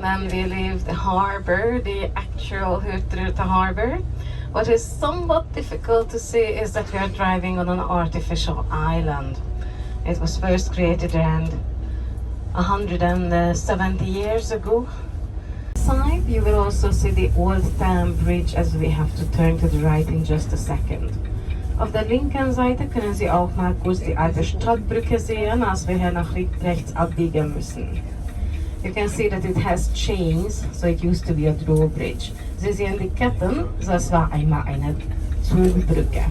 Then we leave the harbor, the actual Hurtigrute harbor. What is somewhat difficult to see is that we are driving on an artificial island. It was first created around 170 years ago. Side, you will also see the Old Dam Bridge as we have to turn to the right in just a second. Auf der linken Seite können Sie auch mal kurz die alte Stadtbrücke sehen, als wir hier nach rechts abbiegen müssen. You can see that it has chains, so it used to be a drawbridge. Sie sehen die Ketten, das war einmal eine Zugbrücke.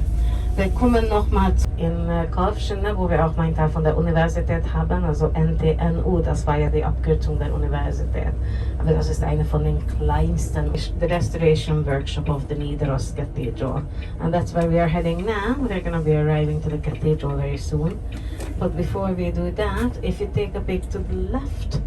Wir kommen nochmal in Kalfskinne, wo wir auch meinen Teil von der Universität haben, also NTNU, das war ja die Abkürzung der Universität. Aber das ist eine von den kleinsten, the restoration workshop of the Nidaros Cathedral. And that's where we are heading now. We're going to be arriving to the cathedral very soon. But before we do that, if you take a peek to the left,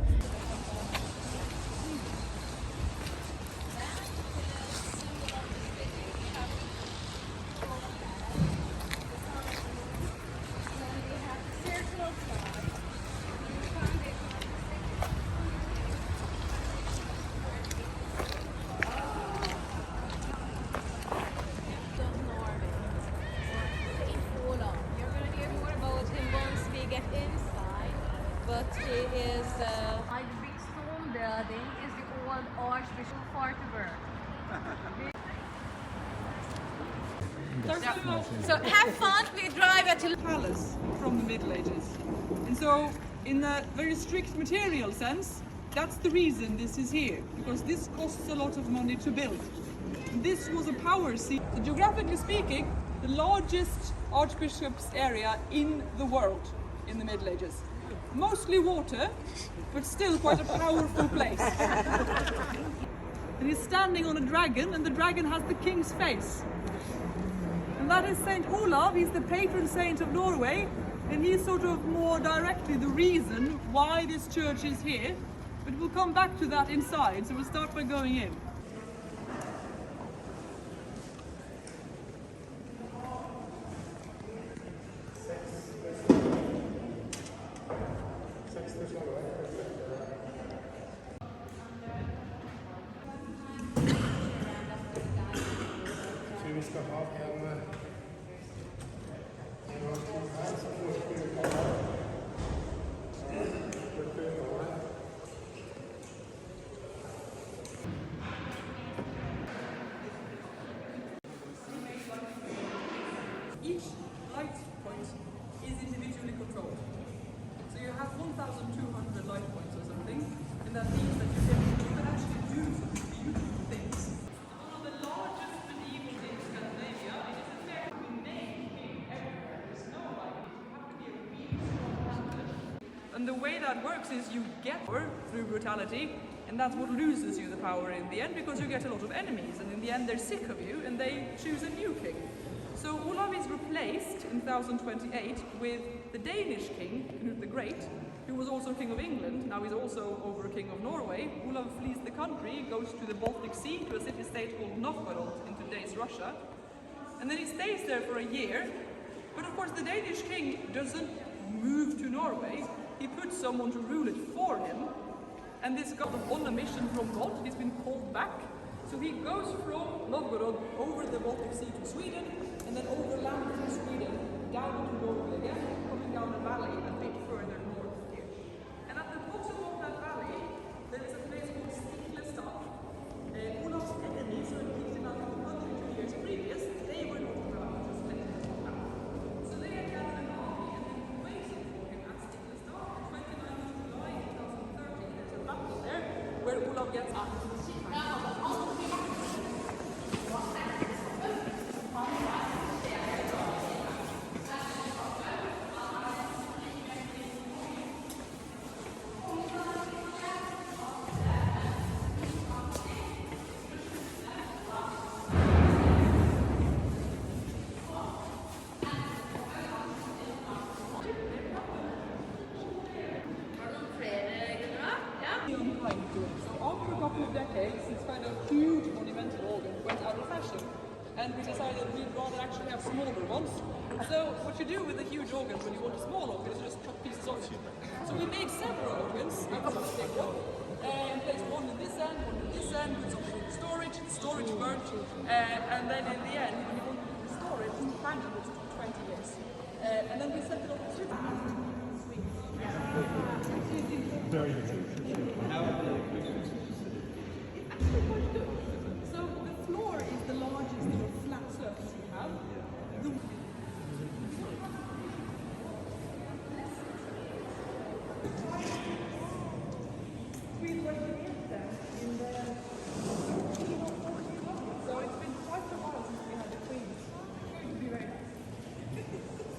but he is like the big stone building is the old Archbishop So have fun, we drive at a palace from the Middle Ages. And so in a very strict material sense, that's the reason this is here, because this costs a lot of money to build. This was a power seat. So geographically speaking, the largest archbishop's area in the world in the Middle Ages. Mostly water, but still quite a powerful place. And he's standing on a dragon, and the dragon has the king's face. And that is Saint Olav. He's the patron saint of Norway, and he's sort of more directly the reason why this church is here. But we'll come back to that inside, so we'll start by going in. Each light point is individually controlled. So you have 1,200 light points or something, and that means that you can actually do some beautiful things. One of the largest medieval in Scandinavia, it is a fair name everywhere. There's no like, you have to be a really strong person. And the way that works is you get power through brutality, and that's what loses you the power in the end, because you get a lot of enemies, and in the end they're sick of you, and they choose a new king. So Olav is replaced in 1028 with the Danish king, Knut the Great, who was also king of England. Now he's also over king of Norway. Olav flees the country, goes to the Baltic Sea, to a city-state called Novgorod in today's Russia. And then he stays there for a year. But of course the Danish king doesn't move to Norway. He puts someone to rule it for him. And this guy was on a mission from God. He's been called back. So he goes from Novgorod over the Baltic Sea to Sweden, and then over land from Sweden down to Norway again, coming down a valley a bit further north here. And at the bottom of that valley, there is a place called Stiklestad. Olav's enemies, who had kicked him out 102 years previous, they were not around, just let him out. So they had gathered an army and then waiting for him at Stiklestad. 29th of July 2013, there's a battle there where Olav gets out. After a couple of decades, this kind of huge monumental organ went out of fashion, and we decided we'd rather actually have smaller ones. So what you do with a huge organ when you want a small organ is you just cut pieces off. So we made several organs out of this big one, and placed one one in this end, one in this end, with something in storage burnt, and then in the end, when you want to restore it, you handle it for 20 years. And then we set it up to very good. So the floor is the largest flat surface we have. So it's been quite a while since we had the queen. It's going to be very nice.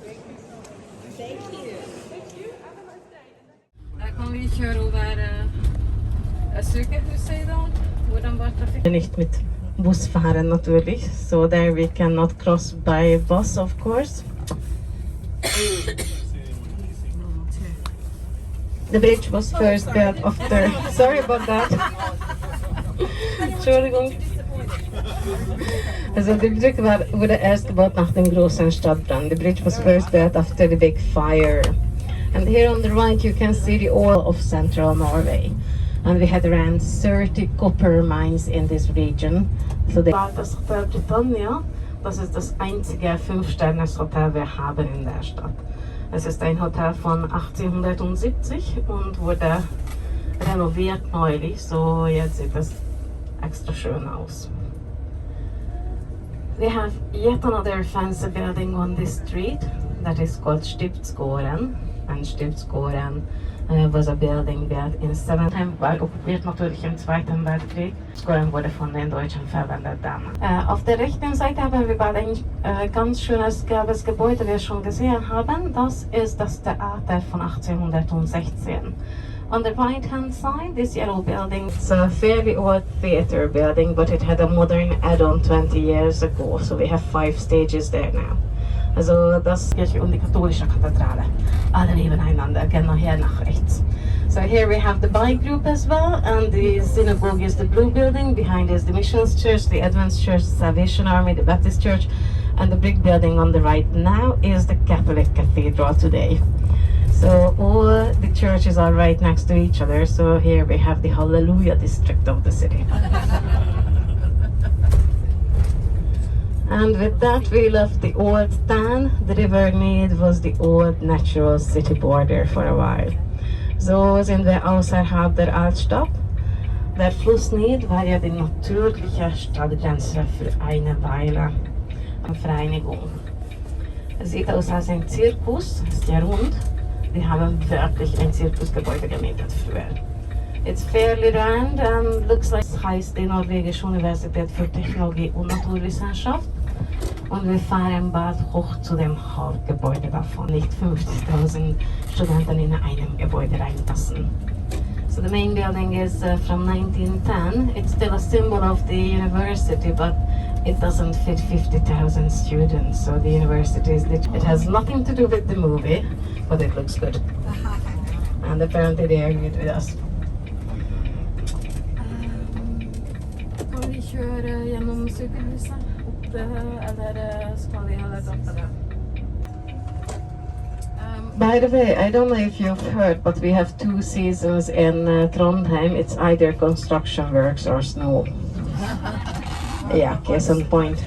Thank you so much. Thank you. Thank you. Have a nice day. Der kan vi kjøre over sykehuset i dag. Hvordan var trafikken? Nicht mit Bus fahren natürlich, so there we cannot cross by bus of course. The bridge was first built after. Sorry about that. Entschuldigung. Also the bridge wurde erst gebaut nach dem großen Stadtbrand. The bridge was first built after the big fire. And here on the right you can see the oil of central Norway. And we had around 30 copper mines in this region. So das Hotel Britannia, das ist das einzige 5-Sterne-Hotel wir haben in der Stadt. Es ist ein Hotel von 1870 und wurde renoviert neulich, so jetzt sieht es extra schön aus. We have yet another fancy building on this street that is called Stiftsgården. And Stiftsgården was a building built in 7 war okkupiert natürlich im Zweiten Weltkrieg. Stiftsgården wurde von den Deutschen verwendet damals. Auf der rechten Seite haben wir bald ein ganz schönes gelbes Gebäude, wie wir schon gesehen haben. Das ist das Theater von 1816. On the right hand side, this yellow building, it's a fairly old theater building, but it had a modern add-on 20 years ago, so we have 5 stages there now. Also das Kirche und die katholische Kathedrale, alle nebeneinander, genau hier nach rechts. So here we have the bike group as well, and the synagogue is the blue building, behind is the Missions Church, the Adventist Church, the Salvation Army, the Baptist Church, and the big building on the right now is the Catholic Cathedral today. So all the churches are right next to each other, so here we have the Hallelujah district of the city. And with that we left the old town. The river Nid was the old natural city border for a while. So sind wir außerhalb der Altstadt. Der Fluss Nid war ja die natürliche Stadtgrenze für eine Weile. Eine Vereinigung. Es sieht aus als ein Zirkus, ist ja rund. Wir haben wirklich ein Zirkusgebäude gemietet früher. It's fairly round and looks like es heißt die Norwegische Universität für Technologie und Naturwissenschaft. Und wir fahren bald hoch zu dem Hauptgebäude davon. Nicht 50.000 Studenten in einem Gebäude reinpassen. So the main building is from 1910. It's still a symbol of the university, but it doesn't fit 50,000 students. So the university is, it has nothing to do with the movie, but it looks good. And apparently they are good with us. Kan vi kjøre gjennom sykehuset? Eller skal vi ha litt oppe det? By the way, I don't know if you've heard, but we have 2 seasons in Trondheim. It's either construction works or snow. Ja, case in point.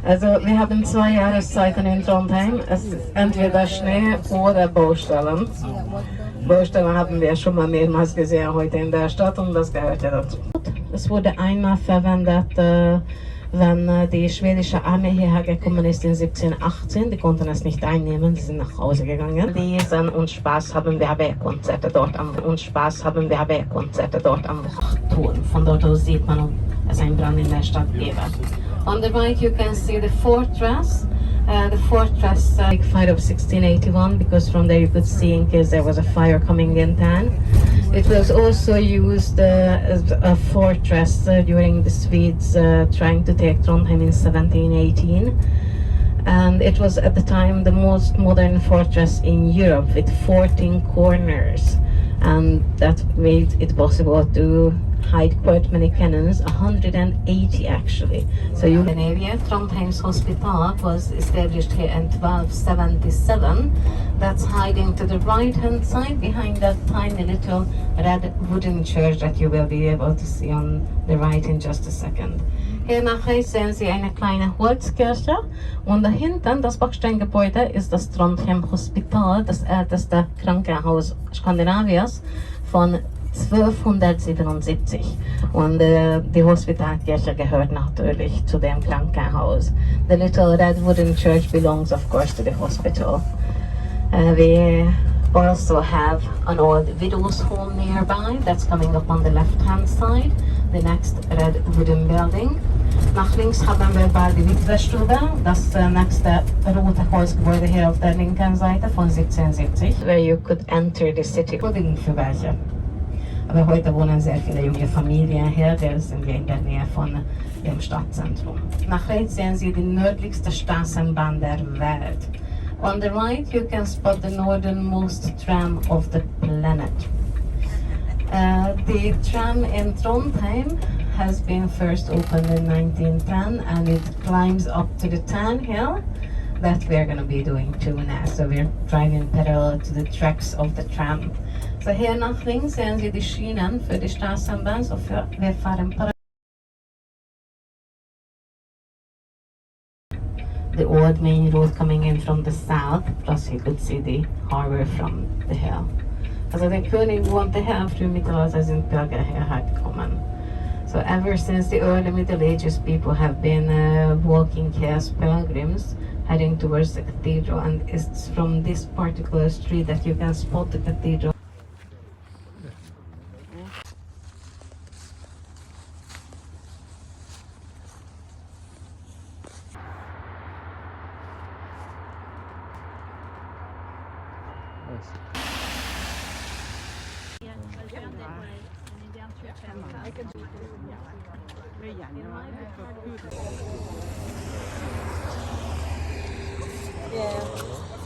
Also, wir haben 2 Jahreszeiten in Trondheim. Es ist entweder Schnee oder Baustellen. Baustellen haben wir schon mal mehrmals gesehen heute in der Stadt und das gehört ja dazu. Es wurde einmal verwendet, wenn die schwedische Armee hierher gekommen ist in 1718. Die konnten es nicht einnehmen, die sind nach Hause gegangen. Lesen und Spaß haben wir Wehrkonzerte dort am Wachturm. Von dort aus sieht man, ob es einen Brand in der Stadt gäbe. On the right you can see the fortress. The fortress fight of 1681, because from there you could see in case there was a fire coming in town. It was also used as a fortress during the Swedes trying to take Trondheim in 1718. And it was at the time the most modern fortress in Europe with 14 corners. and that made it possible to hide quite many cannons, 180 actually. So you an area, Trondheim's hospital was established here in 1277. That's hiding to the right hand side behind that tiny little red wooden church that you will be able to see on the right in just a second. Hier nachher sehen Sie eine kleine Holzkirche und dahinten, das Backsteingebäude, ist das Trondheim Hospital, das älteste Krankenhaus Skandinaviens von 1277 und die Hospitalkirche gehört natürlich zu dem Krankenhaus. The little red wooden church belongs of course to the hospital. We also have an old widow's home nearby that's coming up on the left hand side, the next red wooden building. Nach links haben wir bald die Witwerstube, das nächste rote Holzgebäude hier auf der linken Seite von 1770, where you could enter the city. Och det är inte för welche. Aber heute wohnen sehr viele junge Familien hier, die sind in der Nähe von dem Stadtzentrum. Nach rechts sehen Sie die nördlichste Straßenbahn der Welt. On the right you can spot the northernmost tram of the planet. The tram in Trondheim has been first opened in 1910 and it climbs up to the tan hill that we're going to be doing too now. So we're driving parallel to the tracks of the tram. Så här nach links sehen Sie die Schienen für die Straßenbahn, so wir fahren parallel. The old main road coming in from the south, plus you could see the harbor from the hill. Alltså den kunde här från mittelaltern sin bögar här kommen. So ever since the early Middle Ages, people have been walking here as pilgrims, heading towards the cathedral, and it's from this particular street that you can spot the cathedral.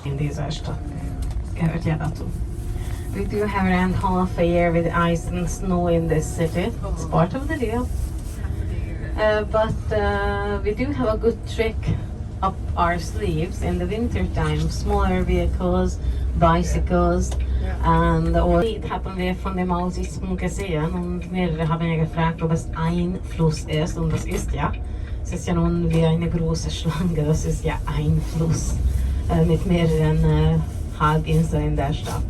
In these Ashton. We do have around half a year with ice and snow in this city. It's part of the deal. But we do have a good trick up our sleeves in the winter time. Smaller vehicles, bicycles, and it haben wir von dem Ausismus gesehen und mehrere haben ja gefragt, ob es ein Fluss ist, und das ist ja. Es ist ja nun wie eine große Schlange, das ist ja ein Fluss mit mehreren Halbinseln in der Stadt.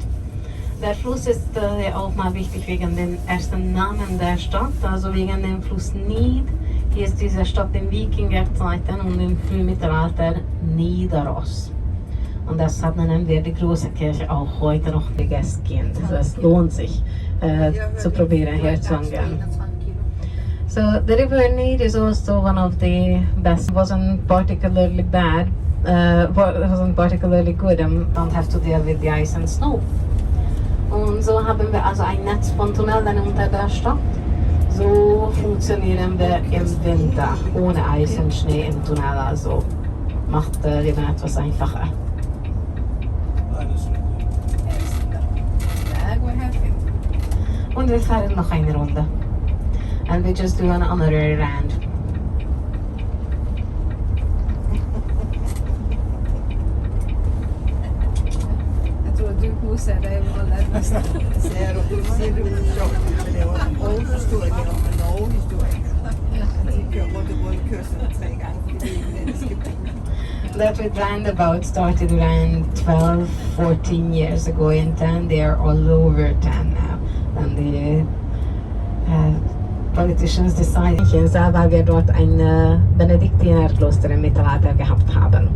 Der Fluss ist ja auch mal wichtig wegen dem ersten Namen der Stadt, also wegen dem Fluss Nid. Hier ist diese Stadt in Wikingerzeiten und im Frühmittelalter Nidaros. Und deshalb nennen wir die große Kirche auch heute noch die Gästkind. Also es lohnt sich zu probieren hier zu gehen. So the river Nid is also one of the best. It wasn't particularly bad. It wasn't particularly good and don't have to deal with the ice and snow. Und so haben wir also ein Netz von Tunneln unter der Stadt. So funktionieren wir im Winter ohne Eis und Schnee im Tunnel. Also macht Leben etwas einfacher. Und wir fahren noch eine Runde. And we just do another round. Jag tror att du kosar dig med alla nästa. Ser du och förstår det om en historia. Jag tycker att både kursen 3 gånger. That roundabout started around 12, 14 years ago in town. They are all over town now. And the politicians decided, selber wir dort ein Benediktinerkloster im Mittelalter gehabt haben.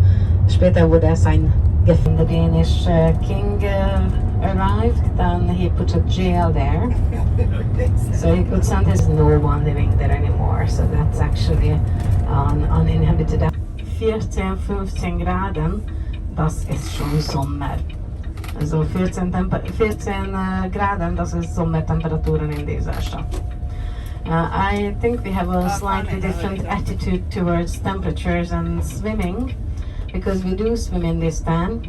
Später wurde es ein Gefängnis. The Danish king arrived, then he put a jail there. So he could send his no one living there anymore. So that's actually uninhabited. 14-15 Graden, das ist schon Sommer. Also 14 Graden, das ist Sommertemperaturen in dieser Stadt. I think we have a slightly different attitude towards temperatures and swimming, because we do swim in this town,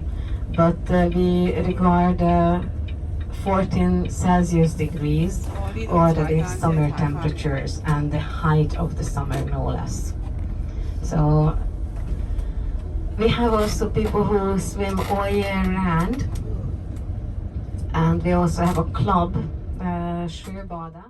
but we regard 14 Celsius degrees, or the summer temperatures and the height of the summer, no less. So we have also people who swim all year round, and we also have a club, Sjøbada.